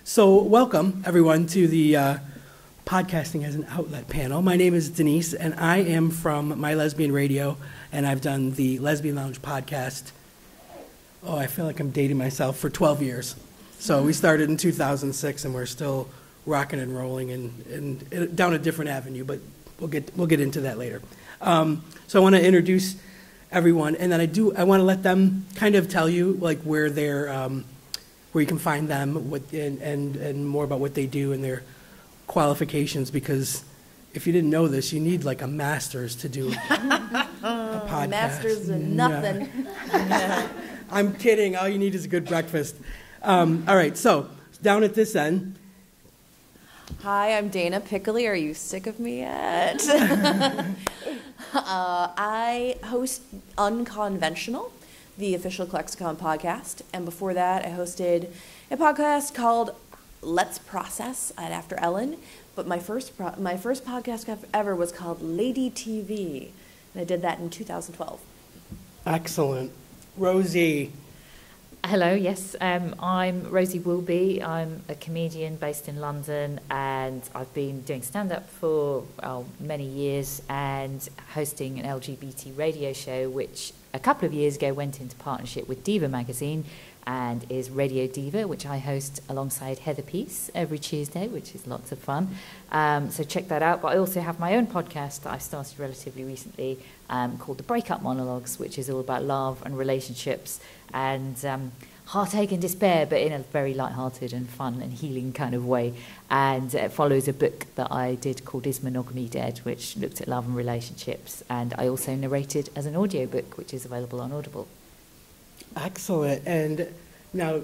So welcome, everyone, to the Podcasting as an Outlet panel. My name is Denise, and I am from My Lesbian Radio, and I've done the Lesbian Lounge podcast, I feel like I'm dating myself, for 12 years. So we started in 2006, and we're still rocking and rolling and down a different avenue, but we'll get into that later. So I want to introduce everyone, and then I want to let them kind of tell you like where you can find them, and more about what they do and their qualifications, because if you didn't know this, you need like a master's to do a podcast. Master's in nothing. No. I'm kidding. All you need is a good breakfast. All right, so down at this end. Hi, I'm Dana Piccoli. Are you sick of me yet? I host Unconventional, the official ClexaCon podcast, and before that I hosted a podcast called Let's Process at After Ellen, but my first podcast ever was called Lady TV, and I did that in 2012. Excellent. Rosie. Hello, yes, I'm Rosie Williams. I'm a comedian based in London, and I've been doing stand-up for many years and hosting an LGBT radio show, which a couple of years ago went into partnership with Diva magazine and is Radio Diva, which I host alongside Heather Peace every Tuesday, which is lots of fun. So check that out. But I also have my own podcast that I started relatively recently called The Breakup Monologues, which is all about love and relationships and heartache and despair, but in a very lighthearted and fun and healing kind of way. And it follows a book that I did called Is Monogamy Dead, which looked at love and relationships. And I also narrated as an audiobook, which is available on Audible. Excellent. And now,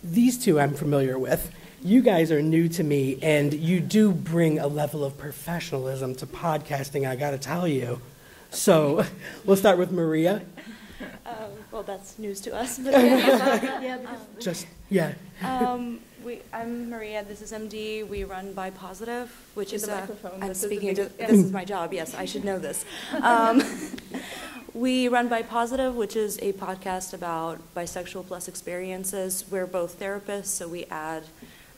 these two I'm familiar with. You guys are new to me, and you do bring a level of professionalism to podcasting, I gotta tell you. So, we'll start with Maria. Well, that's news to us. But I'm Maria. This is MD. We run Bi Positive, which is I'm speaking. This is my job. Yes, I should know this. We run Bi Positive, which is a podcast about bisexual plus experiences. We're both therapists, so we add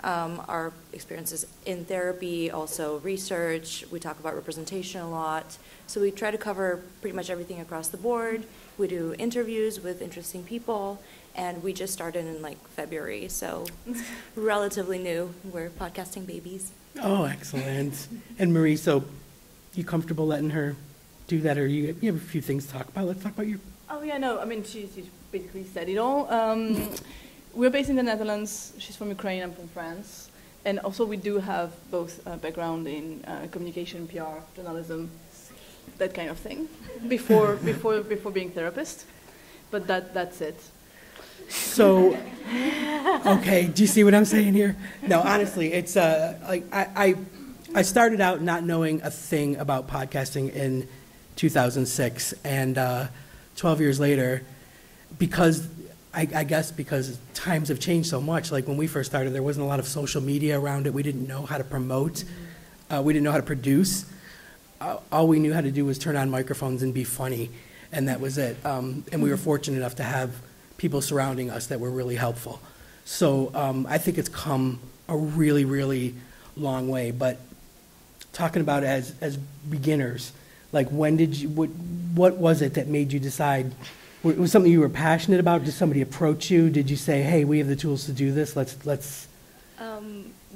our experiences in therapy, also research. We talk about representation a lot. So we try to cover pretty much everything across the board. We do interviews with interesting people, and we just started in like February, so relatively new. We're podcasting babies. Oh, excellent. And Marie, so you comfortable letting her do that, or you have a few things to talk about? Let's talk about you. Oh, yeah, no, I mean, she basically said it all. We're based in the Netherlands. She's from Ukraine, I'm from France. And also we do have both background in communication, PR, journalism, that kind of thing, before being therapist. But that's it. So, okay, do you see what I'm saying here? No, honestly, it's like I started out not knowing a thing about podcasting in 2006, and 12 years later, because I guess because times have changed so much. Like when we first started, there wasn't a lot of social media around it. We didn't know how to promote. We didn't know how to produce. All we knew how to do was turn on microphones and be funny, and that was it. And we were fortunate enough to have people surrounding us that were really helpful. So I think it's come a really, really long way. But talking about as beginners, like when did you, what was it that made you decide? Was it something you were passionate about? Did somebody approach you? Did you say, hey, we have the tools to do this, let's?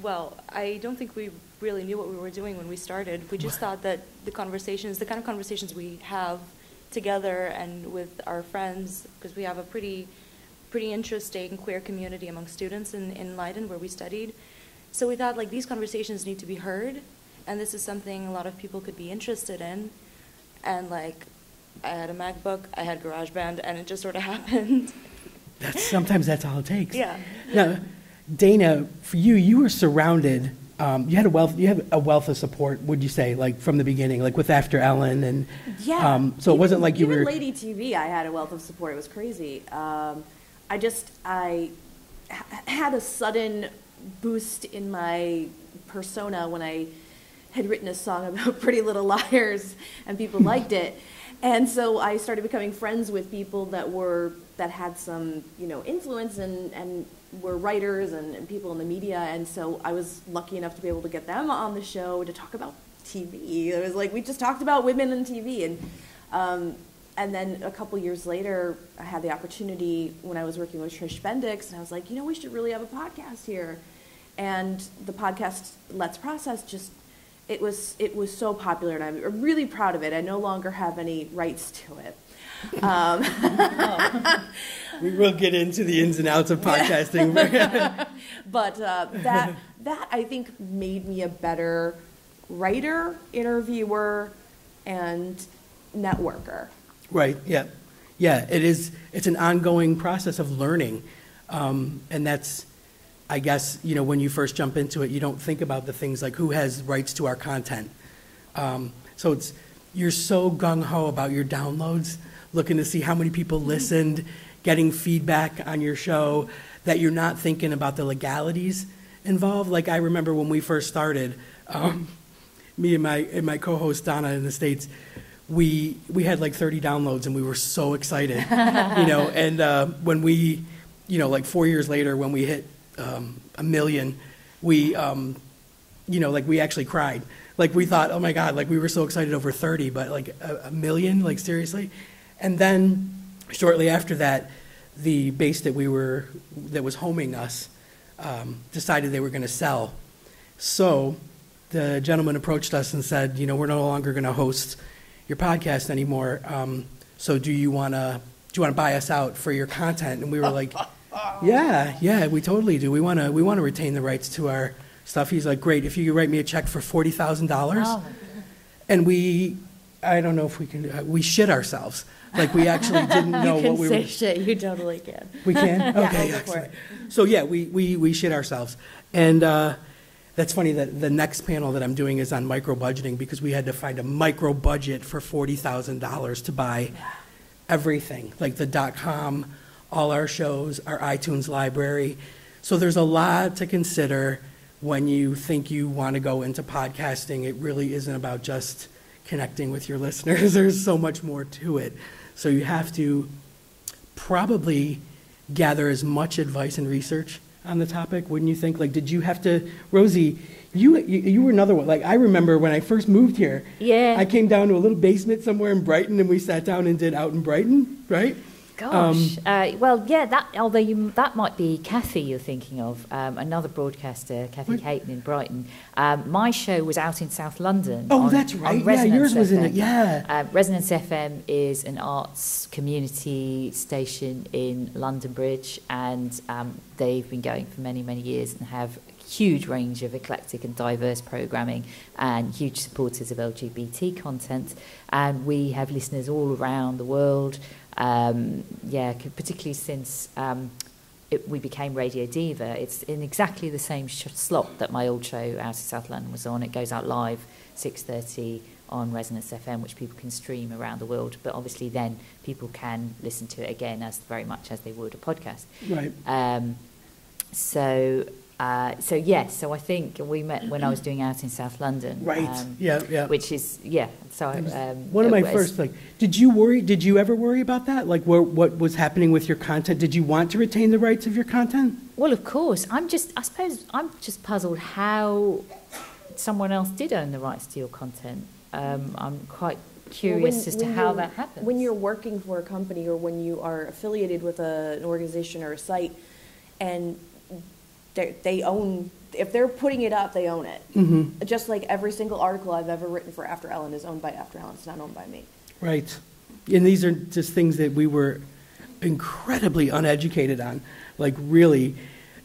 Well, I don't think we really knew what we were doing when we started. We just thought that the kind of conversations we have together and with our friends, because we have a pretty interesting queer community among students in Leiden where we studied. So we thought like these conversations need to be heard, and this is something a lot of people could be interested in. And like I had a MacBook, I had GarageBand, and it just sort of happened. Sometimes that's all it takes. Yeah. Now, Dana, for you, you were surrounded. You had a wealth of support. Would you say, like from the beginning, like with After Ellen, and yeah. So it wasn't like you were. Even Lady TV, I had a wealth of support. It was crazy. I had a sudden boost in my persona when I had written a song about Pretty Little Liars, and people liked it. And so I started becoming friends with people that had some, influence, and were writers and people in the media, and so I was lucky enough to be able to get them on the show to talk about TV. It was like we just talked about women in TV, and then a couple years later, I had the opportunity when I was working with Trish Bendix, and I was like, we should really have a podcast here. And the podcast Let's Process it was so popular, and I'm really proud of it. I no longer have any rights to it. We will get into the ins and outs of podcasting. But that I think made me a better writer, interviewer, and networker. Right, yeah. Yeah, it is. It's an ongoing process of learning. And that's, I guess, when you first jump into it, you don't think about the things like who has rights to our content. So you're so gung-ho about your downloads, looking to see how many people listened, getting feedback on your show, that you're not thinking about the legalities involved. Like I remember when we first started, me and my co-host Donna in the States, we had like 30 downloads and we were so excited, and when we, like 4 years later when we hit 1 million, we, we actually cried. Like we thought, oh my God, like we were so excited over 30, but like a million, like seriously. And then shortly after that, the base that was homing us decided they were going to sell. So the gentleman approached us and said, we're no longer going to host your podcast anymore. So do you want to buy us out for your content? And we were like, yeah, we totally do. We want to retain the rights to our stuff. He's like, great, if you could write me a check for $40,000. Oh. And I don't know if we can, we shit ourselves. Like we actually didn't know what we were. You can say shit, you totally can. We can? Okay, yeah, excellent. So yeah, we shit ourselves. And that's funny that the next panel that I'm doing is on micro budgeting, because we had to find a micro budget for $40,000 to buy everything, like the .com, all our shows, our iTunes library. So there's a lot to consider when you think you want to go into podcasting. It really isn't about just connecting with your listeners. There's so much more to it. So you have to probably gather as much advice and research on the topic, wouldn't you think? Like, did you have to, Rosie, you were another one. Like, I remember when I first moved here, I came down to a little basement somewhere in Brighton, and we sat down and did Out in Brighton, right? Gosh. That might be Kathy you're thinking of, another broadcaster, Kathy Caton in Brighton. My show was out in South London. Oh, that's right. Yeah, yours was in it. Yeah. Resonance FM is an arts community station in London Bridge, and they've been going for many, many years and have a huge range of eclectic and diverse programming and huge supporters of LGBT content. And we have listeners all around the world. Particularly since we became Radio Diva. It's in exactly the same slot that my old show out of South London was on. It goes out live 6:30 on Resonance FM, which people can stream around the world. But obviously then people can listen to it again as very much as they would a podcast. Right. So I think we met when I was doing Out in South London. Right. Which is So one of my first. Like, did you ever worry about that? Like, what was happening with your content? Did you want to retain the rights of your content? Well, of course. I suppose I'm just puzzled how someone else did own the rights to your content. I'm quite curious as to how that happens. When you're working for a company, or when you are affiliated with an organization or a site, and they own, if they're putting it up, they own it. Mm-hmm. Just like every single article I've ever written for After Ellen is owned by After Ellen. It's not owned by me. Right. And these are just things that we were incredibly uneducated on. Like, really,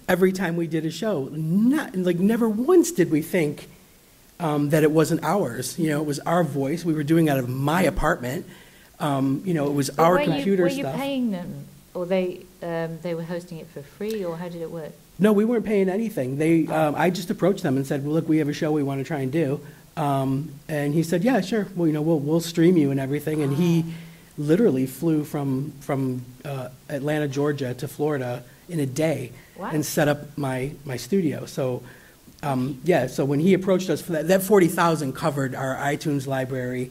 every time we did a show, never once did we think that it wasn't ours. It was our voice. We were doing it out of my apartment. It was our computer stuff. Were you paying them, or they were hosting it for free, or how did it work? No, we weren't paying anything. I just approached them and said, well, look, we have a show we want to try and do. And he said, yeah, sure. Well, we'll stream you and everything. And he literally flew from Atlanta, Georgia to Florida in a day. Wow. And set up my studio. So, so when he approached us for that $40,000 covered our iTunes library,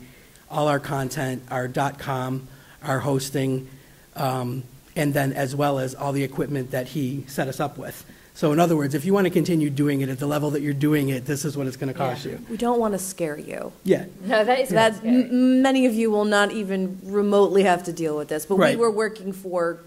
all our content, our .com, our hosting, and then as well as all the equipment that he set us up with. So in other words, if you want to continue doing it at the level that you're doing it, this is what it's going to cost you. We don't want to scare you. Yeah. No, that is That many of you will not even remotely have to deal with this, but Right. we were working for.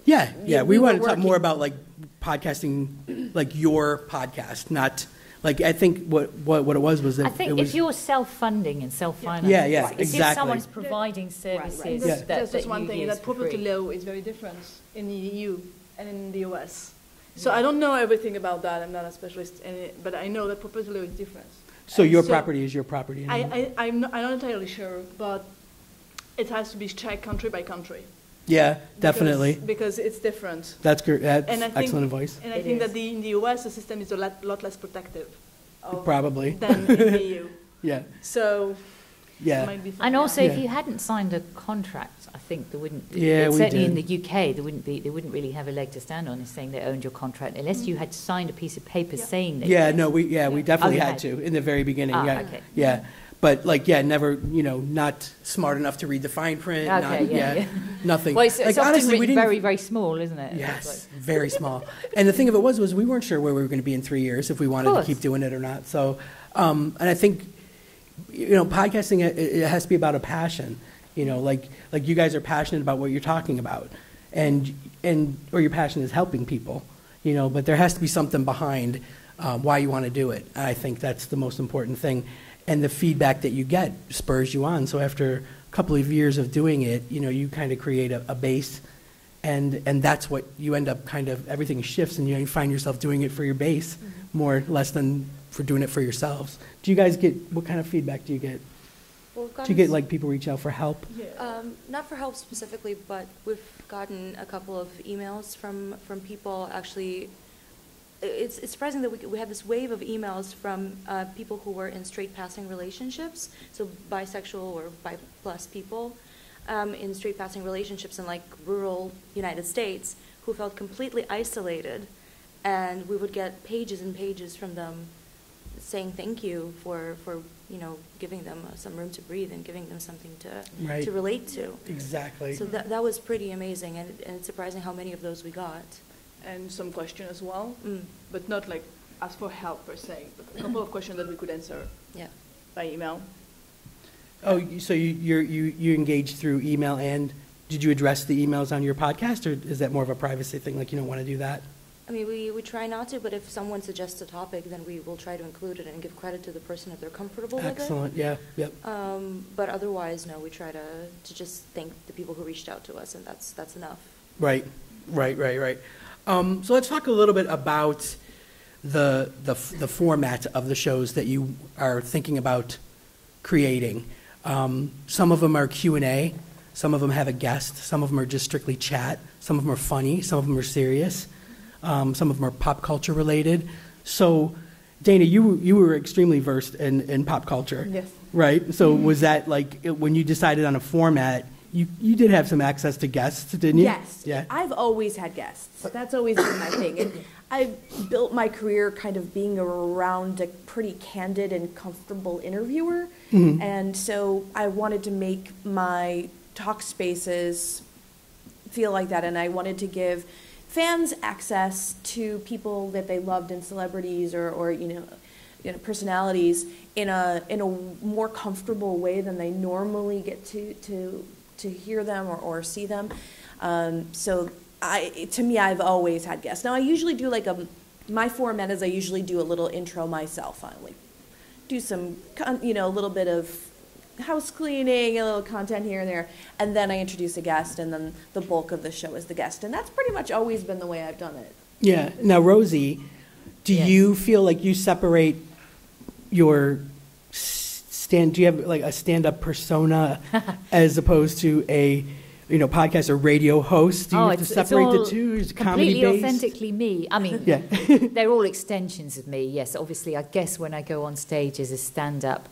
Yeah, yeah. we We were want to talk working- more about like podcasting, like your podcast, not like I think what it was that I think it was if you're self-funding and self-financing, Yeah, yeah, if exactly. someone's providing services And Yeah. that's that just one you thing, use that for property free. law is very different in the EU and in the US. So I don't know everything about that. I'm not a specialist in it, but I know that property law is different. so And your property is your property. I'm not entirely sure, but it has to be checked country by country. Yeah, definitely. Because it's different. That's good. That's And I think- excellent advice. And I It think is. that in the US, the system is a lot less protective Probably. than in the EU. Yeah, So it yeah. might be And also, if Yeah. you hadn't signed a contract, I think there wouldn't. Yeah, we certainly did. in the UK, they wouldn't really have a leg to stand on in saying they owned your contract unless you had signed a piece of paper Yeah. saying that. Yeah, no, we definitely you had had. to in the very beginning. Ah, Yeah, okay. yeah. But like, yeah, never, not smart enough to read the fine print. Okay, not, yeah. nothing. Well, it's like, often honestly, we written didn't. very, very small, isn't it? Yes, very small. And the thing of it was we weren't sure where we were going to be in 3 years if we wanted to course. keep doing it or not. So, and I think, podcasting it has to be about a passion. Like you guys are passionate about what you're talking about, or your passion is helping people. But there has to be something behind why you want to do it. I think that's the most important thing, and the feedback that you get spurs you on. So after a couple of years of doing it, you kind of create a base. And that's what you end up everything shifts and you find yourself doing it for your base more or less than for doing it for yourselves. Do you guys what kind of feedback do you get? Well, we've Do you gotten get like people reach out for help? not for help specifically, but we've gotten a couple of emails from people. Actually, it's surprising that we had this wave of emails from people who were in straight passing relationships, so bisexual or bi plus people in straight passing relationships in like rural United States who felt completely isolated, and we would get pages and pages from them saying thank you for giving them some room to breathe and giving them something Right. to relate to. Exactly. So that was pretty amazing, and it's surprising how many of those we got. and some question as well, Mm. but not like ask for help per se, but a couple of questions that we could answer Yeah. by email. Oh, so you engage through email, and did you address the emails on your podcast, or is that more of a privacy thing, like you don't want to do that? I mean, we try not to, but if someone suggests a topic, then we will try to include it and give credit to the person if they're comfortable with it. Excellent, yeah, yep. But otherwise, no, we try to just thank the people who reached out to us, and that's enough. Right. So let's talk a little bit about the format of the shows that you are thinking about creating. Some of them are Q&A, some of them have a guest, some of them are just strictly chat, some of them are funny, some of them are serious, some of them are pop culture related. So, Dana, you were extremely versed in pop culture. Yes. Right? So was that like, when you decided on a format, you did have some access to guests, didn't you? Yes. Yeah. I've always had guests. That's always been my thing. And I've built my career kind of being around a pretty candid and comfortable interviewer. Mhm. And so I wanted to make my talk spaces feel like that. And I wanted to give fans access to people that they loved and celebrities or personalities in a more comfortable way than they normally get to hear them or see them. So to me, I've always had guests. Now I usually do my format is I usually do a little intro myself. I like do some, a little bit of house cleaning, a little content here and there, and then I introduce a guest, and then the bulk of the show is the guest. And that's pretty much always been the way I've done it. Yeah. Now, Rosie, do Yes. you feel like you separate your do you have like a stand-up persona as opposed to a, podcast or radio host? Do you have to separate the two? Is it completely comedy-based? authentically me. I mean, Yeah. they're all extensions of me. Yes, obviously, I guess when I go on stage as a stand-up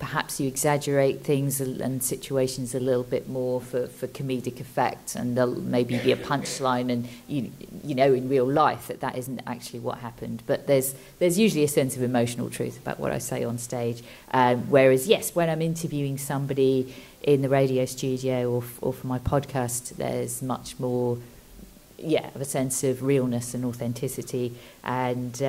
perhaps you exaggerate things and situations a little bit more for comedic effect, and there'll maybe be a punchline, and you know in real life that isn't actually what happened. But there's usually a sense of emotional truth about what I say on stage. Whereas, yes, when I'm interviewing somebody in the radio studio or for my podcast, there's much more, of a sense of realness and authenticity. And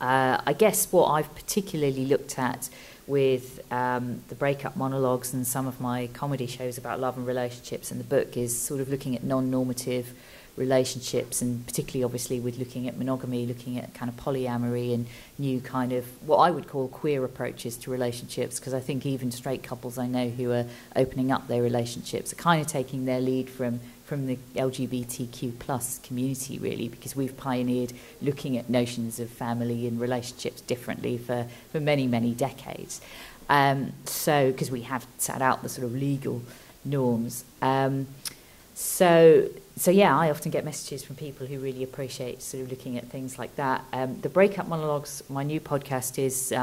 I guess what I've particularly looked at with the breakup monologues and some of my comedy shows about love and relationships in the book is sort of looking at non-normative relationships, and particularly obviously with looking at monogamy, looking at kind of polyamory and new kind of what I would call queer approaches to relationships, because I think even straight couples I know who are opening up their relationships are kind of taking their lead from the LGBTQ plus community, really, because we've pioneered looking at notions of family and relationships differently for many, many decades. So, because we have set out the sort of legal norms. So yeah, I often get messages from people who really appreciate sort of looking at things like that. The Breakup Monologues, my new podcast, is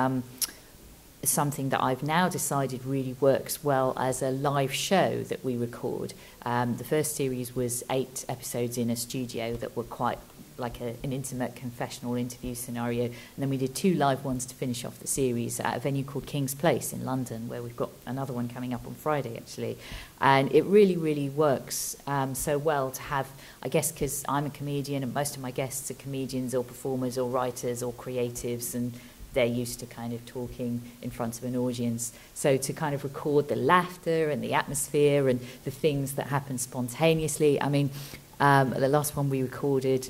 something that I've now decided really works well as a live show that we record. The first series was 8 episodes in a studio that were quite like an intimate confessional interview scenario, and then we did 2 live ones to finish off the series at a venue called King's Place in London, where we've got another one coming up on Friday actually. And it really, really works so well to have, I guess because I'm a comedian and most of my guests are comedians or performers or writers or creatives, and they're used to kind of talking in front of an audience. So to kind of record the laughter and the atmosphere and the things that happen spontaneously. I mean, the last one we recorded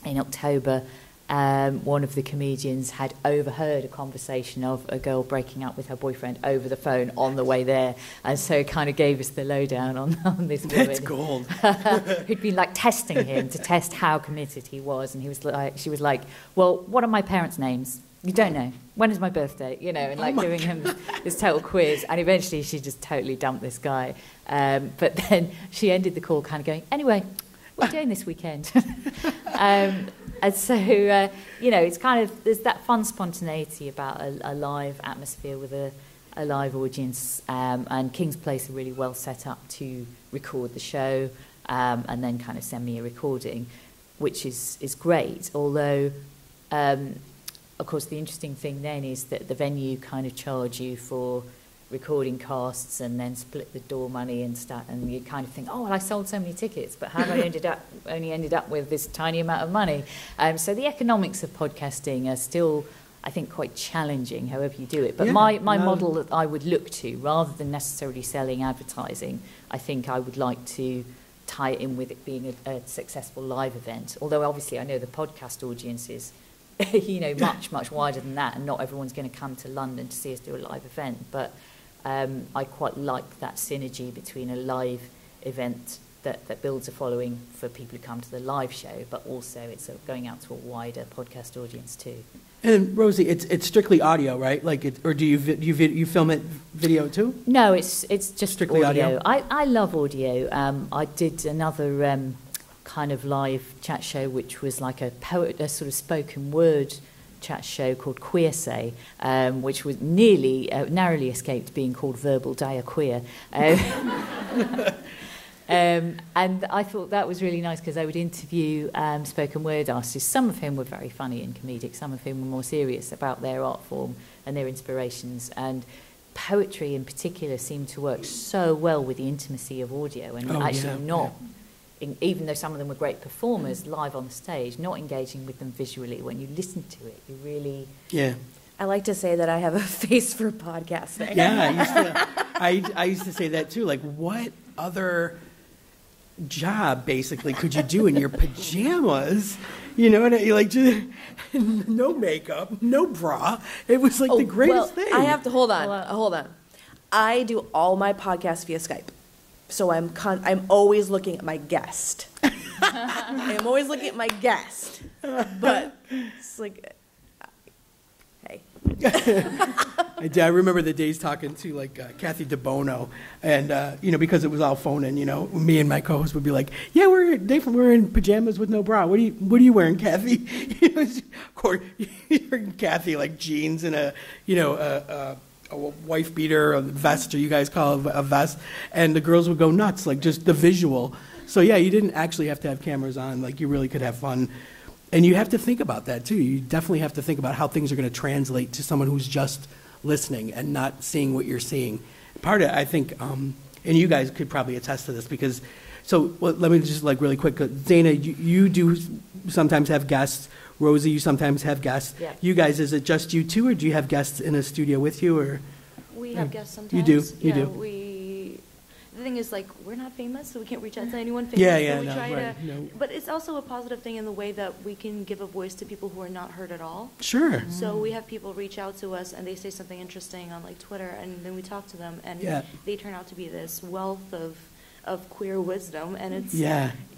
in October, one of the comedians had overheard a conversation of a girl breaking up with her boyfriend over the phone on the way there, and so it kind of gave us the lowdown on this woman. That's gold. Who'd been like testing him to test how committed he was, and she was like, well, what are my parents' names? You don't know. When is my birthday? You know, and like giving him this total quiz. And eventually she just totally dumped this guy. But then she ended the call kind of going, anyway, what are you doing this weekend? And so, it's kind of, there's that fun spontaneity about a live atmosphere with a live audience. And King's Place are really well set up to record the show and then kind of send me a recording, which is great. Although... of course, the interesting thing then is that the venue kind of charge you for recording costs and then split the door money and you kind of think, oh, well, I sold so many tickets, but how have I only ended up with this tiny amount of money? So the economics of podcasting are still, I think, quite challenging, however you do it. But my model that I would look to, rather than necessarily selling advertising, I think I would like to tie it in with it being a successful live event. Although, obviously, I know the podcast audience is much, much wider than that, and not everyone's going to come to London to see us do a live event. But I quite like that synergy between a live event that builds a following for people who come to the live show, but also it's going out to a wider podcast audience too. And Rosie, it's strictly audio, right? Or do you film it video too? No, it's just strictly audio. I love audio. I did another kind of live chat show, which was like a sort of spoken word chat show called Queer Say, which was narrowly escaped being called Verbal Diaqueer. And I thought that was really nice because I would interview spoken word artists, some of whom were very funny and comedic, some of whom were more serious about their art form and their inspirations. And poetry in particular seemed to work so well with the intimacy of audio, and even though some of them were great performers live on the stage, not engaging with them visually. When you listen to it, you really... Yeah. I like to say that I have a face for podcasting. Yeah, I used to say that too. Like, what other job, basically, could you do in your pajamas? You know, and just, no makeup, no bra. It was like the greatest thing. I have to, hold on. I do all my podcasts via Skype. So I'm always looking at my guest. I'm always looking at my guest. But it's like, hey. I remember the days talking to Kathy DeBono, and because it was all phone in, me and my co-host would be like, yeah, we're in pajamas with no bra. What are you wearing, Kathy? Of course, you're Kathy like jeans and a a wife beater, a vest, or you guys call it a vest, and the girls would go nuts, like just the visual. So yeah, you didn't actually have to have cameras on, like you really could have fun. And you have to think about that too. You definitely have to think about how things are going to translate to someone who's just listening and not seeing what you're seeing. Part of it, I think, and you guys could probably attest to this because, let me just like really quick, Dana, you do sometimes have guests. Rosie, you sometimes have guests. Yeah. You guys, is it just you two, or do you have guests in a studio with you, or? We have guests sometimes. You do, you yeah, do. The thing is, like, we're not famous, so we can't reach out to anyone famous. Yeah, so we no, try right, to, no. But it's also a positive thing in the way that we can give a voice to people who are not heard at all. Sure. So we have people reach out to us, and they say something interesting on, like, Twitter, and then we talk to them, and they turn out to be this wealth of queer wisdom, and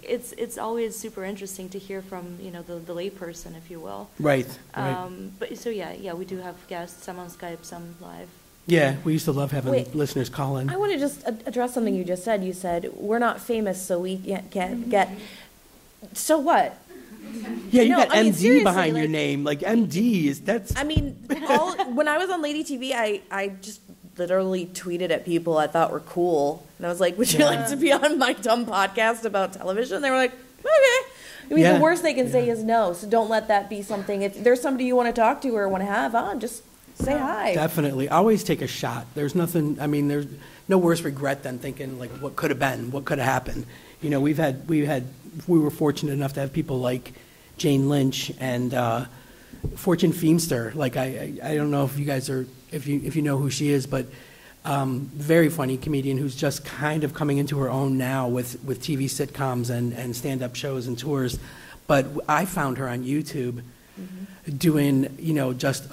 it's always super interesting to hear from, you know, the layperson, if you will. Right. But so yeah, we do have guests, some on Skype, some live. Yeah, we used to love having listeners call in. I want to just address something you just said. You said, we're not famous, so we can't get... So what? Yeah, you got I mean, MD behind like, your name. Like, MD is, that's... I mean, when I was on Lady TV, I just literally tweeted at people I thought were cool. And I was like, would you like to be on my dumb podcast about television? They were like, okay. I mean, the worst they can say is no, so don't let that be something. If there's somebody you want to talk to or want to have on, just say hi. Definitely. Always take a shot. There's nothing, I mean, there's no worse regret than thinking, like, what could have been, what could have happened. You know, we were fortunate enough to have people like Jane Lynch and Fortune Feimster. Like, I don't know if you guys are, if you know who she is, but very funny comedian who's just kind of coming into her own now with TV sitcoms and stand-up shows and tours. But I found her on YouTube doing, you know, just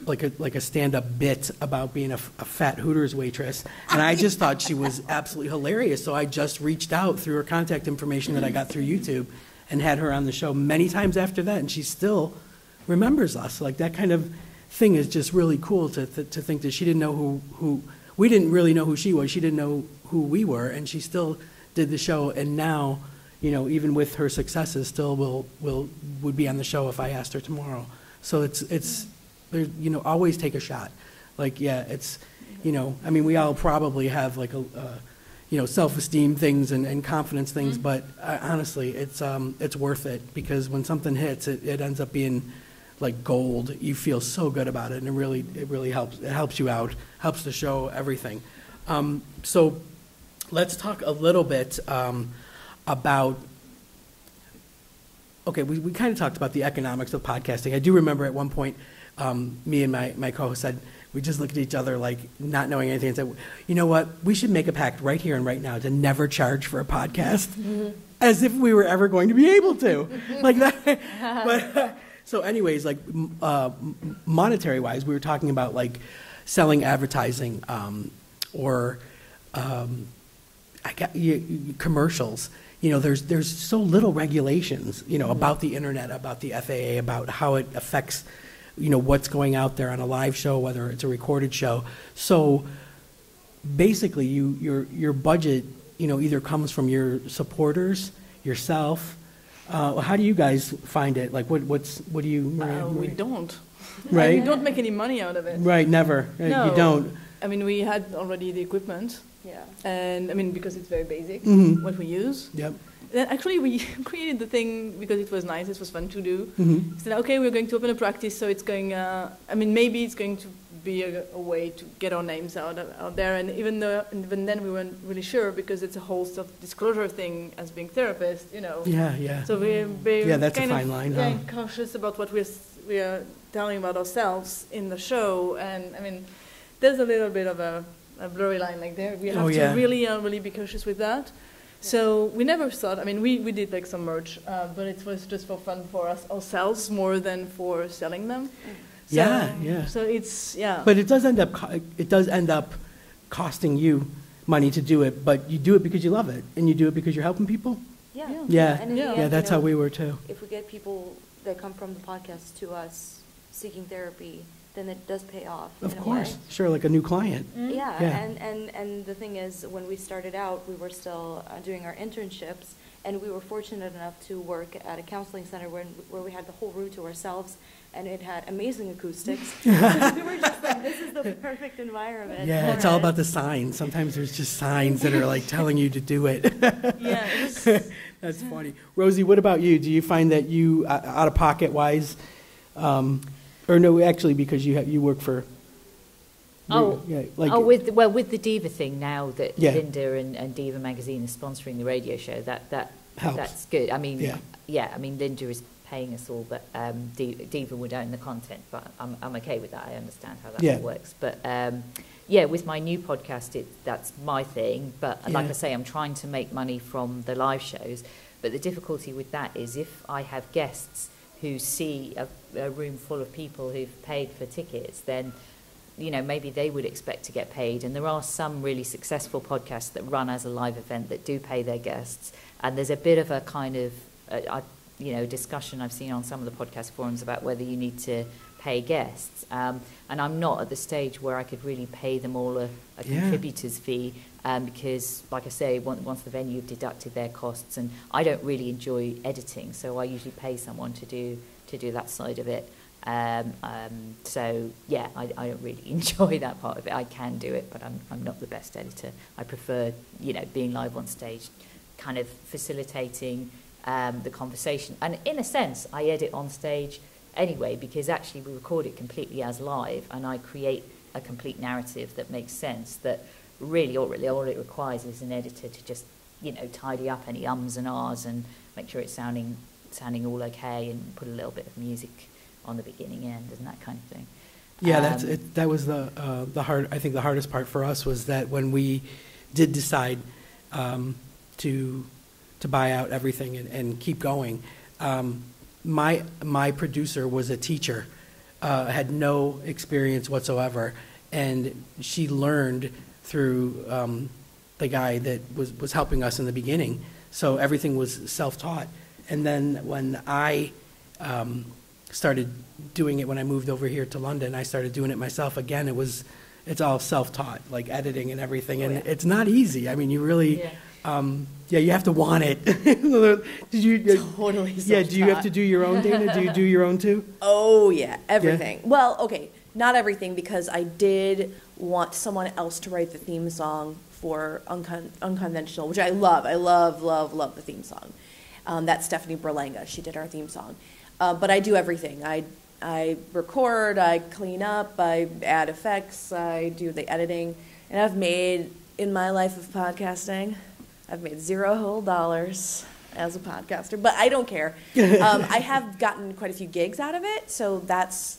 like a stand-up bit about being a fat Hooters waitress, and I just thought she was absolutely hilarious. So I just reached out through her contact information that I got through YouTube, and had her on the show many times after that, and she still remembers us. Like, that kind of thing is just really cool to think that she didn't know who we didn't really know who she was. She didn't know who we were, and she still did the show, and now, you know, even with her successes, still would be on the show if I asked her tomorrow. So it's you know, always take a shot. Like, yeah, it's, you know, I mean, we all probably have like a you know, self-esteem things and confidence things, but honestly, it's worth it, because when something hits, it ends up being like gold. You feel so good about it, and it really helps. It helps you out, helps the show, everything. So let's talk a little bit about, okay, we kind of talked about the economics of podcasting. I do remember at one point, me and my co-host said, we just looked at each other like not knowing anything and said, you know what, we should make a pact right here and right now to never charge for a podcast, as if we were ever going to be able to. Like that. But, so anyways, like monetary wise, we were talking about like selling advertising or commercials. You know, there's so little regulations, you know, about the internet, about the FAA, about how it affects, you know, what's going out there on a live show, whether it's a recorded show. So basically, your budget, you know, either comes from your supporters, yourself. How do you guys find it? Like, what do you? Maria? We don't. Right. We don't make any money out of it. Right. Never. No. You don't. I mean, we had already the equipment. Yeah. And I mean, because it's very basic, what we use. Yep. Then actually we created the thing because it was nice, it was fun to do. So okay, we're going to open a practice, so it's going, I mean, maybe it's going to be a way to get our names out there. And even then we weren't really sure, because it's a whole self-disclosure thing as being therapists, you know. Yeah. So we're that's a fine line, huh? cautious about what we are telling about ourselves in the show. And I mean, there's a little bit of a blurry line like there. We have to really be cautious with that. So we never thought, I mean, we did like some merch, but it was just for fun for ourselves more than for selling them. So, yeah. So it's, But it does end up costing you money to do it, but you do it because you love it, and you do it because you're helping people. Yeah. And in the end, that's how we were too. If we get people that come from the podcast to us seeking therapy, then it does pay off. Of course, sure, like a new client. Yeah. And the thing is, when we started out, we were still doing our internships, And we were fortunate enough to work at a counseling center where we had the whole room to ourselves, and it had amazing acoustics. We were just like, this is the perfect environment. Yeah, it's all about the signs. Sometimes there's just signs that are like telling you to do it. Yeah, That's funny. Rosie, what about you? Do you find that you, out of pocket wise, or no, actually, because you work for. With the Diva thing now that Yeah. Linda and Diva Magazine is sponsoring the radio show, Helps. that's good. I mean, Yeah. I mean, Linda is paying us all, but Diva would own the content. But I'm okay with that. I understand how that works. But with my new podcast, that's my thing. But like I say, I'm trying to make money from the live shows. But the difficulty with that is if I have guests who see a room full of people who've paid for tickets, then maybe they would expect to get paid. And there are some really successful podcasts that run as a live event that do pay their guests. And there's a bit of a kind of, discussion I've seen on some of the podcast forums about whether you need to pay guests. And I'm not at the stage where I could really pay them all a contributor's fee because, like I say, once the venue have deducted their costs, and I don't really enjoy editing, so I usually pay someone to do that side of it. I don't really enjoy that part of it. I can do it, but I'm not the best editor. I prefer, being live on stage, kind of facilitating the conversation. And in a sense, I edit on stage anyway, because actually we record it completely as live, and I create a complete narrative that makes sense. That really all it requires is an editor to just, tidy up any ums and ahs and make sure it's sounding all okay, and put a little bit of music on the beginning, end, and that kind of thing. Yeah, that's it. That was the hardest part for us was that when we did decide to buy out everything and keep going, my producer was a teacher, had no experience whatsoever, and she learned through the guy that was helping us in the beginning. So everything was self-taught. And then when I started doing it, when I moved over here to London, I started doing it myself again. It's all self-taught, like editing and everything, and it's not easy. I mean, you really, you have to want it. Did you Totally Yeah, do you have to do your own, Dana? Do you do your own too? Oh yeah, everything. Yeah. Well, okay, not everything, because I did want someone else to write the theme song for Unconventional, which I love. I love the theme song. That's Stephanie Berlanga. She did our theme song. But I do everything. I record, I clean up, I add effects, I do the editing. And I've made, in my life of podcasting, I've made $0 as a podcaster, but I don't care. I have gotten quite a few gigs out of it, so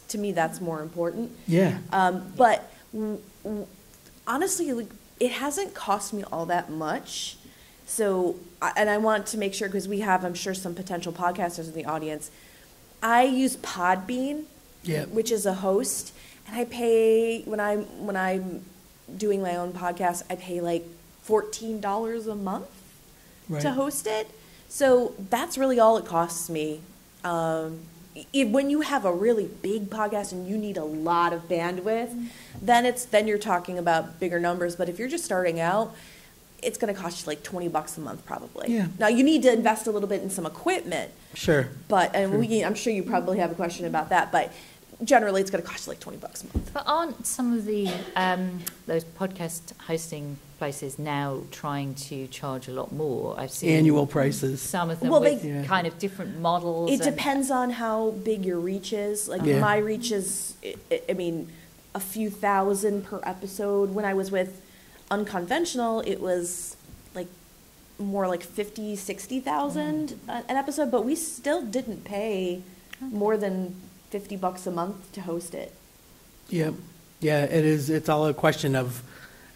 to me, that's more important. Yeah. But honestly, it hasn't cost me all that much. So, and I want to make sure, because we have, I'm sure, some potential podcasters in the audience. I use Podbean, which is a host, and I pay, when I'm doing my own podcast, I pay like $14 a month to host it. So that's really all it costs me. When you have a really big podcast and you need a lot of bandwidth, then you're talking about bigger numbers. But if you're just starting out, it's going to cost you like $20 a month probably. Yeah. Now you need to invest a little bit in some equipment. Sure. But I'm sure you probably have a question about that. But generally, it's going to cost you like $20 a month. But aren't some of the those podcast hosting places now trying to charge a lot more? I've seen annual prices. Some of them with kind of different models. It depends on how big your reach is. Like my reach is, a few thousand per episode. When I was with Unconventional, it was like more like 50, 60,000 an episode, but we still didn't pay more than $50 a month to host it. Yeah, it is. It's all a question of,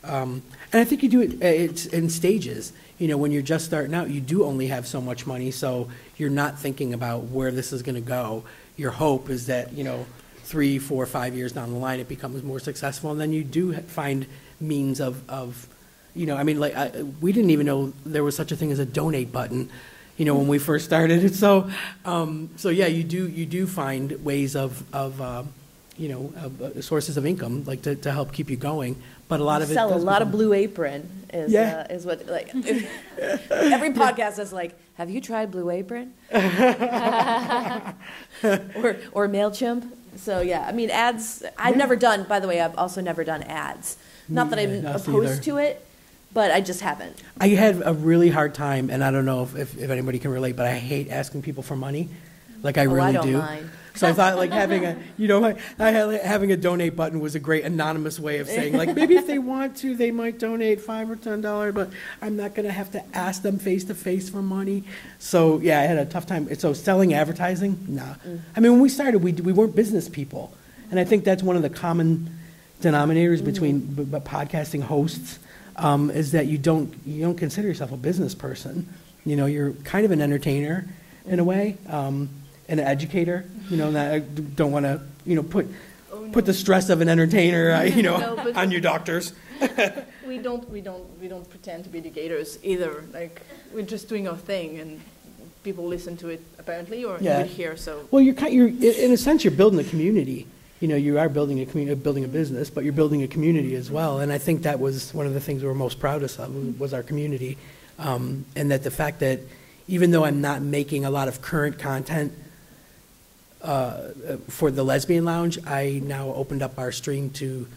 and I think you do it. It's in stages. When you're just starting out, you do only have so much money, so you're not thinking about where this is going to go. Your hope is that 3, 4, 5 years down the line, it becomes more successful, and then you do find means of we didn't even know there was such a thing as a donate button, when we first started. So you do find ways of sources of income, like to help keep you going. But a lot of it sell a lot of Blue Apron is what every podcast is like, have you tried Blue Apron? or MailChimp? So yeah, I mean, ads, I've never done, by the way, I've also never done ads. Not that I'm opposed to it, but I just haven't. I had a really hard time, and I don't know if anybody can relate, but I hate asking people for money. Like I really I don't do. mind. So I thought like having having a donate button was a great anonymous way of saying like maybe if they want to, they might donate $5 or $10, but I'm not going to have to ask them face to face for money. So yeah, I had a tough time. So selling advertising, nah. I mean, when we started, we weren't business people, and I think that's one of the common denominators between podcasting hosts is that you don't consider yourself a business person. You know, you're kind of an entertainer in a way. An educator, and I don't want to, put the stress of an entertainer, on your doctors. We don't pretend to be educators either. Like we're just doing our thing, and people listen to it apparently, or you would hear. So well, you're in a sense you're building a community. You are building a community, building a business, but you're building a community as well. And I think that was one of the things we were most proudest of was our community, and that the fact that even though I'm not making a lot of current content. For the Lesbian Lounge, I now opened up our stream to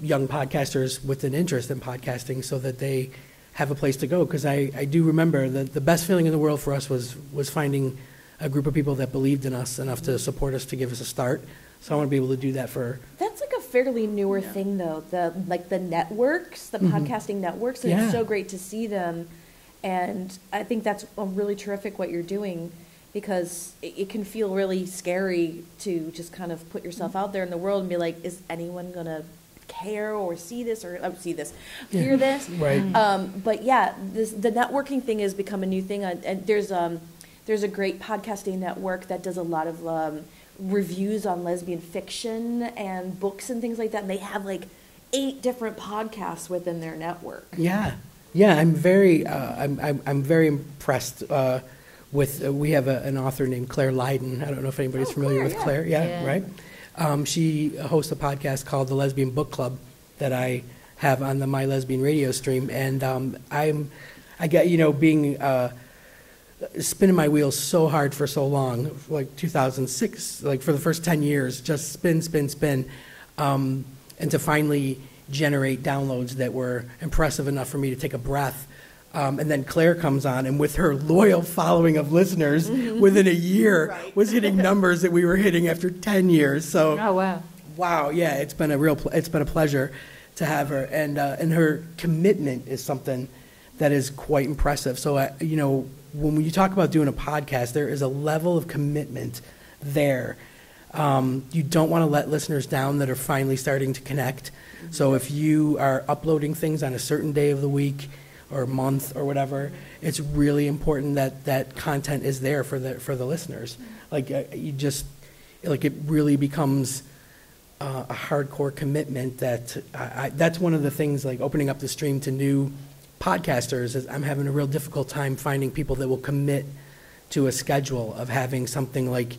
young podcasters with an interest in podcasting so that they have a place to go. Because I do remember that the best feeling in the world for us was finding a group of people that believed in us enough to support us to give us a start. So I want to be able to do that for... That's like a fairly newer thing, though. The networks, the podcasting networks, and it's so great to see them. And I think that's really terrific what you're doing. Because it can feel really scary to just kind of put yourself out there in the world and be like, is anyone going to care or see this or hear this? Right. But yeah, the networking thing has become a new thing. And there's a great podcasting network that does a lot of reviews on lesbian fiction and books and things like that. And they have like 8 different podcasts within their network. Yeah. I'm very impressed. We have an author named Claire Lydon. I don't know if anybody's familiar with Claire. Yeah, right? She hosts a podcast called The Lesbian Book Club that I have on the My Lesbian radio stream. And I get, being, spinning my wheels so hard for so long, like 2006, like for the first 10 years, just spin. And to finally generate downloads that were impressive enough for me to take a breath. And then Claire comes on, and with her loyal following of listeners, within a year, was hitting numbers that we were hitting after 10 years. So, wow, yeah, it's been a pleasure to have her, and her commitment is something that is quite impressive. So, when you talk about doing a podcast, there is a level of commitment there. You don't want to let listeners down that are finally starting to connect. So, if you are uploading things on a certain day of the week or month or whatever, it's really important that content is there for the listeners. Like it really becomes a hardcore commitment that's one of the things, like opening up the stream to new podcasters, is I'm having a real difficult time finding people that will commit to a schedule of having something like,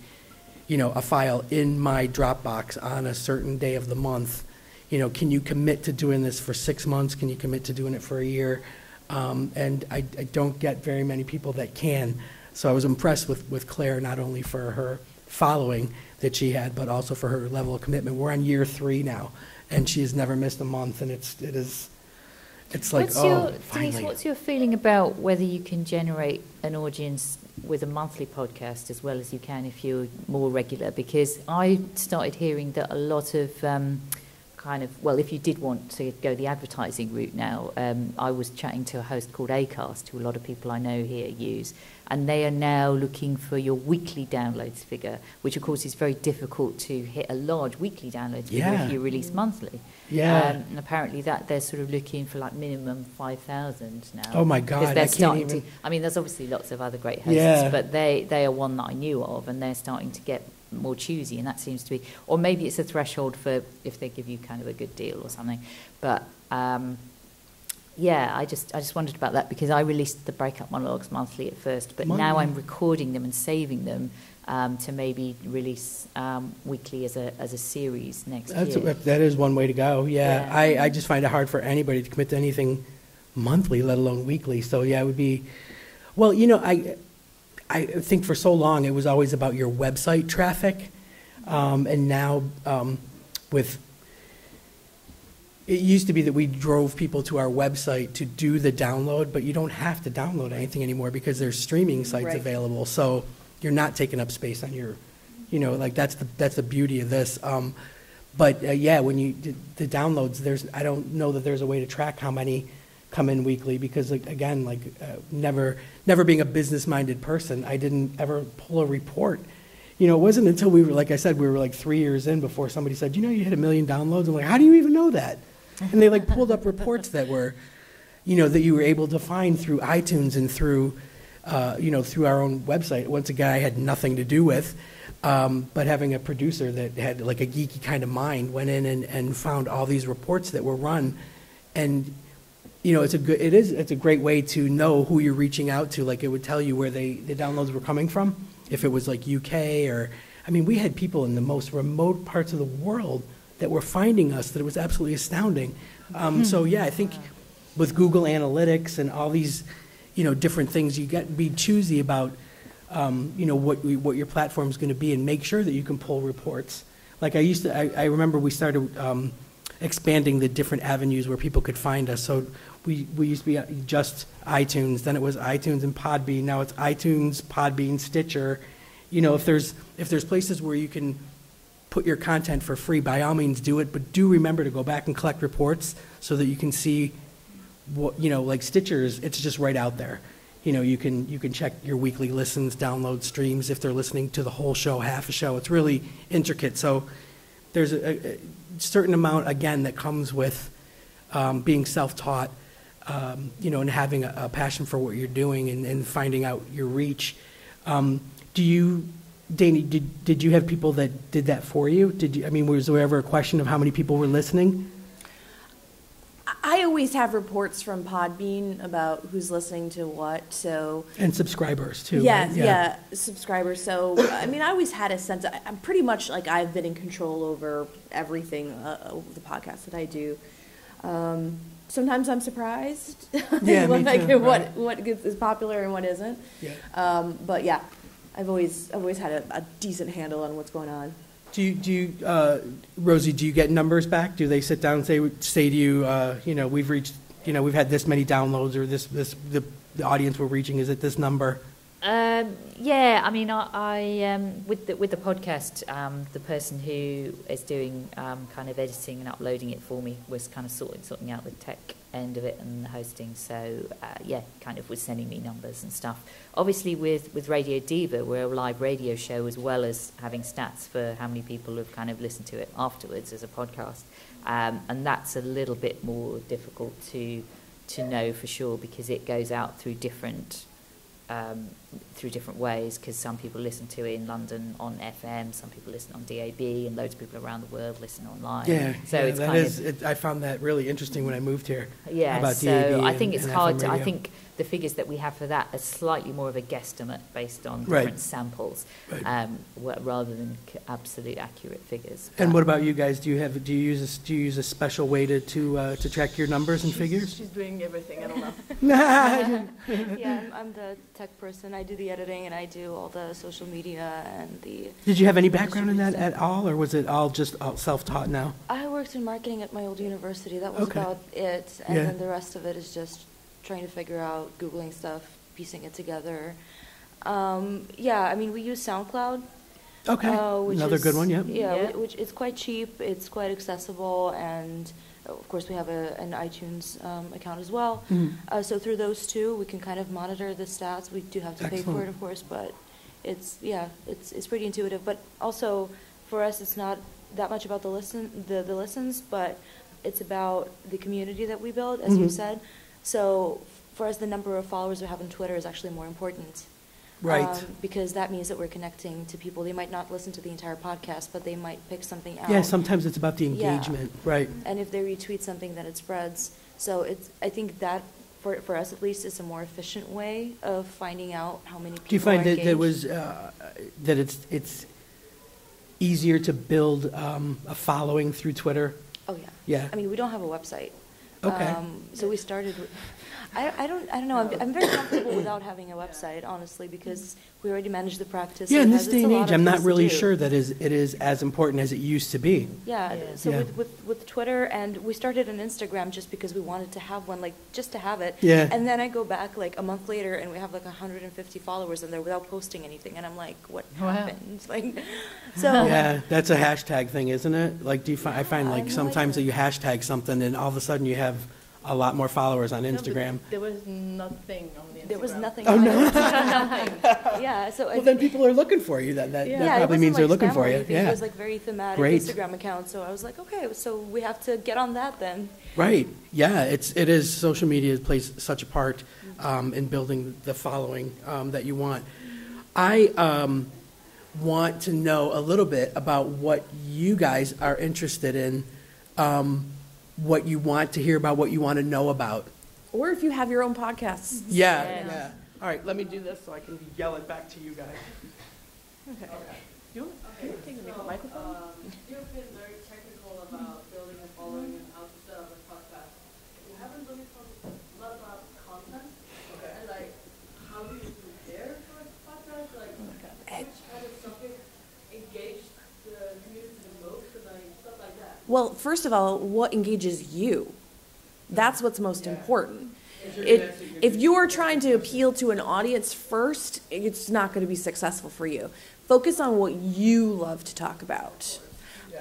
a file in my Dropbox on a certain day of the month. Can you commit to doing this for 6 months? Can you commit to doing it for a year? And I don't get very many people that can. So I was impressed with Claire, not only for her following that she had, but also for her level of commitment. We're on year 3 now, and she has never missed a month, and it's like, finally. Denise, what's your feeling about whether you can generate an audience with a monthly podcast as well as you can if you're more regular? Because I started hearing that a lot of... if you did want to go the advertising route now, I was chatting to a host called Acast, who a lot of people I know here use, and they are now looking for your weekly downloads figure, which of course is very difficult to hit a large weekly downloads figure if you release monthly. Yeah. And apparently that they're sort of looking for like minimum 5,000 now. Oh my God! They're starting to. I mean, there's obviously lots of other great hosts, but they are one that I knew of, and they're starting to get more choosy, and that seems to be, or maybe it's a threshold for if they give you kind of a good deal or something. But I just wondered about that, because I released the Breakup Monologues monthly at first, but now I'm recording them and saving them to maybe release weekly as a series next year. That is one way to go. Yeah. I just find it hard for anybody to commit to anything monthly, let alone weekly. So yeah, it would be Well, I think for so long it was always about your website traffic, and now it used to be that we drove people to our website to do the download, but you don't have to download anything anymore because there's streaming sites Right. available. So you're not taking up space on your, like that's the beauty of this. But when you the downloads, I don't know that there's a way to track how many come in weekly because again, never being a business-minded person, I didn't ever pull a report. It wasn't until we were, like I said, we were 3 years in before somebody said, you hit 1 million downloads. I'm like, how do you even know that? And they pulled up reports that were, that you were able to find through iTunes and through, through our own website. Once again, I had nothing to do with, but having a producer that had a geeky kind of mind went in and found all these reports that were run, and it's a great way to know who you're reaching out to. It would tell you where the downloads were coming from, if it was UK or, we had people in the most remote parts of the world that were finding us, that it was absolutely astounding. So yeah, I think with Google Analytics and all these, different things, you got to be choosy about, what your platform is going to be, and make sure that you can pull reports. I remember we started expanding the different avenues where people could find us. So we used to be just iTunes, then it was iTunes and Podbean, now it's iTunes, Podbean, Stitcher. If there's places where you can put your content for free, by all means do it, but do remember to go back and collect reports so that you can see what, Stitchers, it's just right out there. You can check your weekly listens, download, streams, if they're listening to the whole show, half a show. It's really intricate. So there's a certain amount, again, that comes with being self-taught, and having a passion for what you're doing and finding out your reach. Danny, did you have people that did that for you? Was there ever a question of how many people were listening? I always have reports from Podbean about who's listening to what, so. And subscribers too. Yeah, right? yeah, subscribers. So, I always had a sense, I'm pretty much I've been in control over everything, over the podcast that I do. Sometimes I'm surprised Yeah, me too, right. what is popular and what isn't. Yeah. But yeah, I've always had a decent handle on what's going on. Do you, Rosie? Do you get numbers back? Do they sit down and say to you, we've reached, we've had this many downloads, or the audience we're reaching is at this number? Yeah, I with the podcast, the person who is doing kind of editing and uploading it for me was kind of sorting out the tech end of it and the hosting. So yeah, kind of was sending me numbers and stuff. Obviously, with Radio Diva, we're a live radio show as well as having stats for how many people have kind of listened to it afterwards as a podcast, and that's a little bit more difficult to know for sure because it goes out through different ways, because some people listen to it in London on FM, some people listen on DAB, and loads of people around the world listen online. Yeah, so yeah, it's I found that really interesting when I moved here. Yeah, about so DAB I think it's and hard FM to. I radio. think the figures that we have for that are slightly more of a guesstimate based on Right. different samples, Right. rather than absolute accurate figures. And But- what about you guys? Do you use a special way to track your numbers and figures? She's doing everything. I don't know. Yeah, I'm the tech person. I do the editing and I do all the social media and the. Did you have any background in that at all, or was it all just self-taught now? I worked in marketing at my old university. That was Okay. about it, and Yeah. then the rest of it is just trying to figure out, Googling stuff, piecing it together. Yeah, we use SoundCloud. Okay, which another is- good one. Yep. Yeah, Yeah. which it's quite cheap, it's quite accessible, and of course we have an iTunes account as well. Mhm. So through those two, we can kind of monitor the stats. We do have to pay for Excellent. it, of course, but it's pretty intuitive. But also for us, it's not that much about the listens, but it's about the community that we build, as you Mhm. said. So for us, the number of followers we have on Twitter is actually more important. Right. Because that means that we're connecting to people. They might not listen to the entire podcast, but they might pick something out. Yeah, sometimes it's about the Yeah. engagement. Right. And if they retweet something, then it spreads. So I think that, for us at least, is a more efficient way of finding out how many people Do you find are that there engaged. was that it's easier to build a following through Twitter? Oh, yeah. Yeah. We don't have a website. Okay. So we started with, I don't know, I'm very comfortable without having a website, honestly, because we already manage the practice. Yeah, It in has- this it's day a and lot age, of I'm not things to really do. sure that it is as important as it used to be. Yeah, Yeah. so Yeah. with Twitter, and we started an Instagram just because we wanted to have one, like, just to have it. Yeah. And then I go back, like, a month later, and we have, like, 150 followers in there without posting anything, and I'm like, what Wow. happened? Like, so. Yeah, that's a hashtag thing, isn't it? Like, I find Yeah, I like have no sometimes that idea. you hashtag something and all of a sudden you have a lot more followers on No, but Instagram. there was nothing on the Instagram. There was nothing. Oh, on no? it. Nothing. Yeah, so. Well, then people are looking for you. That Yeah, it probably wasn't means they're like looking spam for or you. anything. Yeah. It was like very thematic Great. Instagram account, so I was like, okay, so we have to get on that then. Right. Yeah, it is, social media plays such a part in building the following that you want. I want to know a little bit about what you guys are interested in, what you want to hear about, what you want to know about. Or if you have your own podcasts. Yeah, Yeah. yeah. All right, let me do this so I can yell it back to you guys. Okay. You take the microphone? You've been very technical about building a following and how to set up a podcast. You haven't really talked a lot about content. And like, how do you prepare for a podcast? Like, which kind of subject engaged the community the most, and like stuff like that. Well, first of all, what engages you? That's what's most important. If you are trying to appeal to an audience first, it's not going to be successful for you. Focus on what you love to talk about.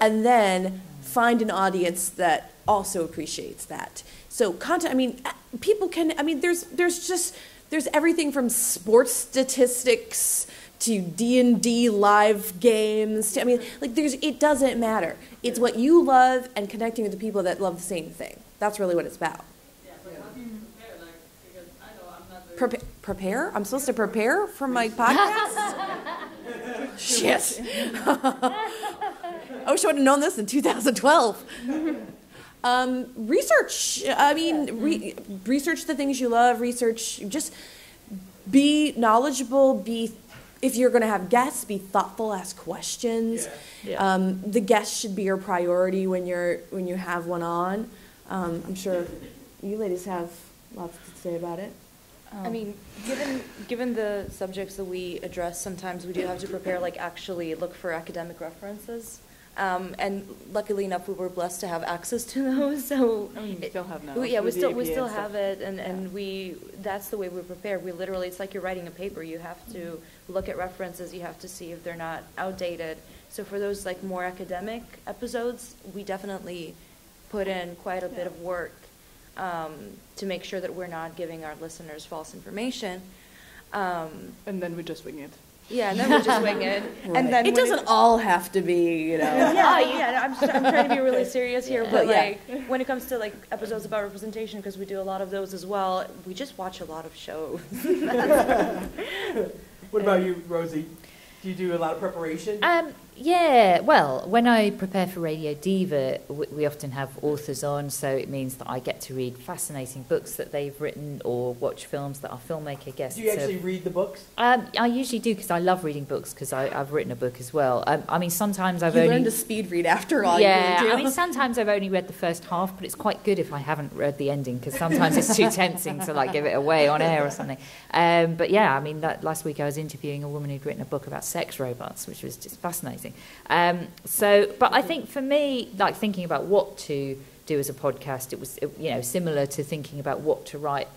And then find an audience that also appreciates that. So content, I mean, people can, I mean, there's everything from sports statistics to D&D live games. I mean, like it doesn't matter. It's what you love and connecting with the people that love the same thing. That's really what it's about. Yeah, but how do you prepare? Like, because I know I'm not very. Prepare? I'm supposed to prepare for my podcast? Shit. I wish I would have known this in 2012. Research. I mean, research the things you love. Research. Just be knowledgeable. If you're going to have guests, be thoughtful. Ask questions. Yeah. The guest should be your priority when you have one on. I'm sure you ladies have lots to say about it. I mean, given the subjects that we address, sometimes we do have to prepare, like actually look for academic references. And luckily enough, we were blessed to have access to those. So I mean, we still have now. we through the still APA and have stuff. it, and that's the way we prepare. We literally, it's like you're writing a paper. You have to look at references. You have to see if they're not outdated. So for those like more academic episodes, we definitely put in quite a bit of work to make sure that we're not giving our listeners false information. And then we just wing it. Yeah, and then we just wing it. And then It doesn't all have to be, yeah. I'm trying to be really serious here, but Yeah. like when it comes to like episodes about representation, because we do a lot of those as well, we just watch a lot of shows. What about you, Rosie? Do you do a lot of preparation? Yeah, well, when I prepare for Radio Diva, we often have authors on, so it means that I get to read fascinating books that they've written or watch films that our filmmaker guests Do you have. actually read the books? I usually do because I love reading books because I've written a book as well. I mean, sometimes I've You only... learn to speed read after all. Yeah, you really I do. mean, sometimes I've only read the first half, but it's quite good if I haven't read the ending because sometimes it's too tempting to like give it away on air or something. But yeah, I mean, last week I was interviewing a woman who'd written a book about sex robots, which was just fascinating. But I think for me, like thinking about what to do as a podcast, it was, similar to thinking about what to write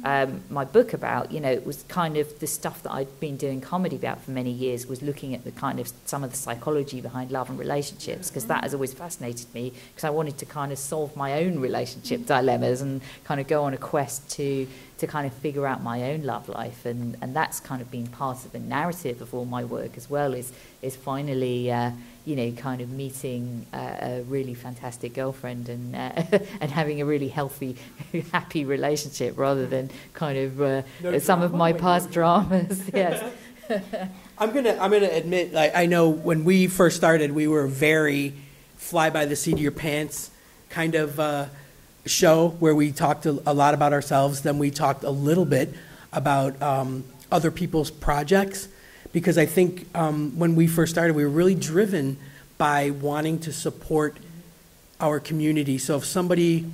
my book about. It was kind of the stuff that I'd been doing comedy about for many years, was looking at the kind of some of the psychology behind love and relationships, because that has always fascinated me, because I wanted to kind of solve my own relationship dilemmas and kind of go on a quest to kind of figure out my own love life, and that's kind of been part of the narrative of all my work as well, is finally kind of meeting a really fantastic girlfriend and and having a really healthy, happy relationship rather than kind of some of my past dramas. Yes. I'm gonna admit, like, I know when we first started, we were very fly by the seat of your pants kind of show where we talked a lot about ourselves. Then we talked a little bit about other people's projects, because I think when we first started, we were really driven by wanting to support our community. So if somebody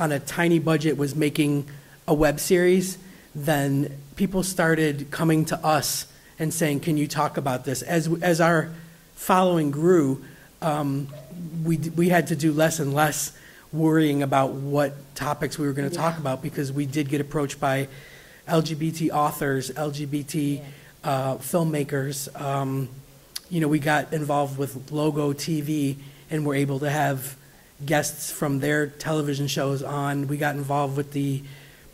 on a tiny budget was making a web series, then people started coming to us and saying, can you talk about this? As our following grew, we had to do less and less worrying about what topics we were going to talk about, because we did get approached by LGBT authors, LGBT filmmakers. We got involved with Logo TV and were able to have guests from their television shows on. We got involved with the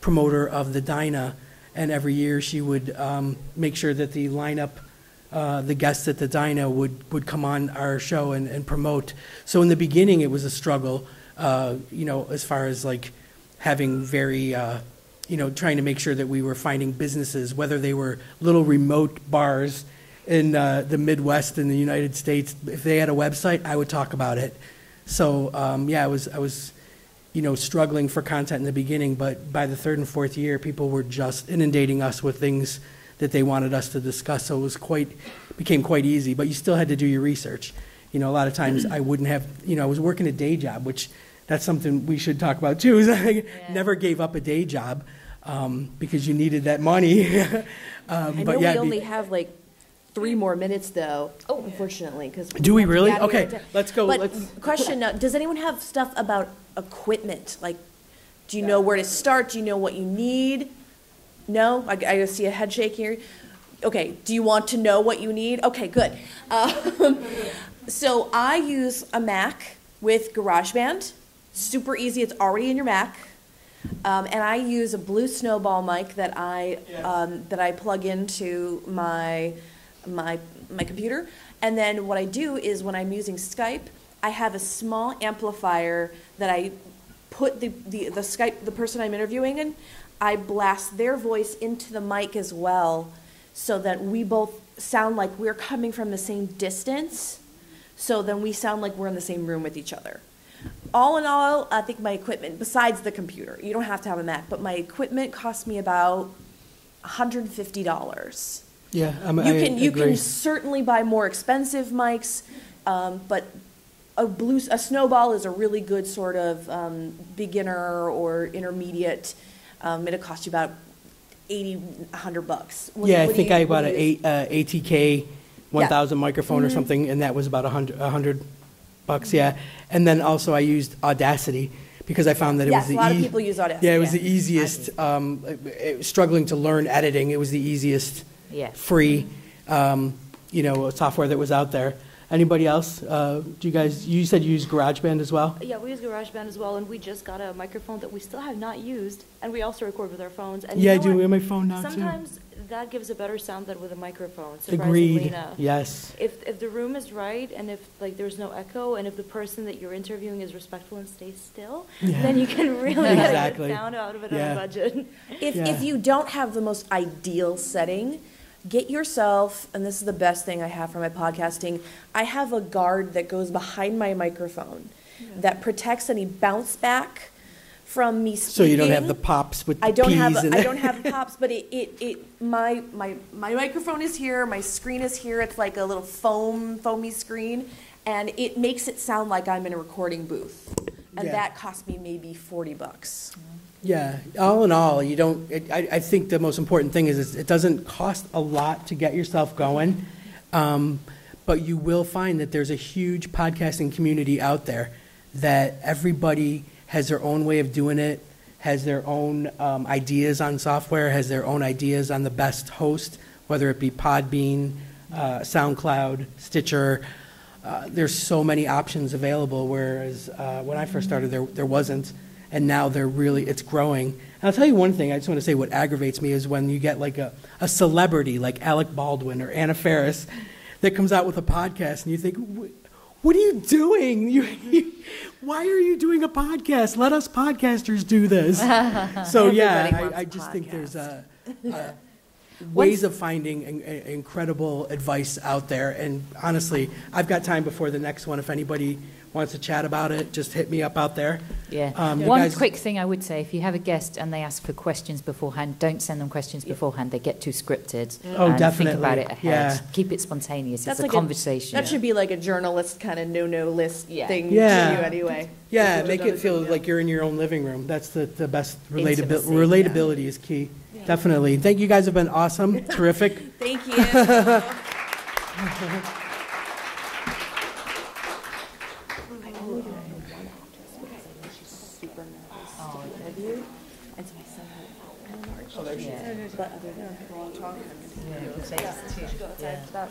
promoter of the Dinah, and every year she would make sure that the lineup, the guests at the Dinah would come on our show and promote. So in the beginning, it was a struggle, as far as like having very, trying to make sure that we were finding businesses, whether they were little remote bars in the Midwest in the United States. If they had a website, I would talk about it. So I was struggling for content in the beginning, but by the third and fourth year, people were just inundating us with things that they wanted us to discuss. So it became quite easy, but you still had to do your research. A lot of times I wouldn't have, I was working a day job, which that's something we should talk about too, is I never gave up a day job because you needed that money. I know we only have like 3 more minutes though, unfortunately. Do we really? Okay, let's go. But question, does anyone have stuff about equipment? Like, do you know where to start? Do you know what you need? No? I see a head shake here. Okay, do you want to know what you need? Okay, good. So I use a Mac with GarageBand. Super easy, it's already in your Mac. And I use a blue snowball mic that I plug into my computer. And then what I do is when I'm using Skype, I have a small amplifier that I put the Skype, the person I'm interviewing in, I blast their voice into the mic as well, so that we both sound like we're coming from the same distance, so then we sound like we're in the same room with each other. All in all, I think my equipment, besides the computer, you don't have to have a Mac, but my equipment cost me about $150. Yeah, you can certainly buy more expensive mics, but a snowball is a really good sort of beginner or intermediate. It'll cost you about $80-$100. I think I bought an ATK 1000 microphone or something, and that was about $100. Yeah, and then also I used Audacity because I found that it was the a lot of people use Audacity. Yeah, it was the easiest. Struggling to learn editing, it was the easiest free, software that was out there. Anybody else? You said you use GarageBand as well? Yeah, we use GarageBand as well, and we just got a microphone that we still have not used, and we also record with our phones. And I do with my phone now Sometimes that gives a better sound than with a microphone, surprisingly Agreed. enough. Yes. If the room is right, and if there's no echo, and if the person that you're interviewing is respectful and stays still, then you can really get a good sound out of it on a budget. If you don't have the most ideal setting, get yourself, and this is the best thing I have for my podcasting, I have a guard that goes behind my microphone that protects any bounce back from me speaking. So you don't have the pops with the I don't peas have pops, but my microphone is here, my screen is here, it's like a little foamy screen, and it makes it sound like I'm in a recording booth. And that cost me maybe $40. Yeah, all in all, I think the most important thing is it doesn't cost a lot to get yourself going, but you will find that there's a huge podcasting community out there that everybody has their own way of doing it, has their own ideas on software, has their own ideas on the best host, whether it be Podbean, SoundCloud, Stitcher. There's so many options available, whereas when I first started, there wasn't. And now it's growing. And I'll tell you one thing, I just want to say what aggravates me is when you get like a celebrity like Alec Baldwin or Anna Faris that comes out with a podcast and you think, what are you doing? Why are you doing a podcast? Let us podcasters do this. So I just think there's ways of finding incredible advice out there. And honestly, I've got time before the next one. If anybody wants to chat about it, just hit me up out there. Yeah. One quick thing I would say, if you have a guest and they ask for questions beforehand, don't send them questions beforehand. They get too scripted. Oh, definitely. Think about it ahead. Yeah. Keep it spontaneous. That's it's like a conversation. That should be like a journalist kind of no-no list thing to do anyway. Yeah, We've make done it feel yeah. like you're in your own living room. That's the best Intimacy, relatability is key. Definitely. Thank you guys have been awesome. Terrific. Thank you. Super nervous to interview, and so I sent her an art. But other than that, Yeah, 'cause they used to- go outside. yeah. Stop.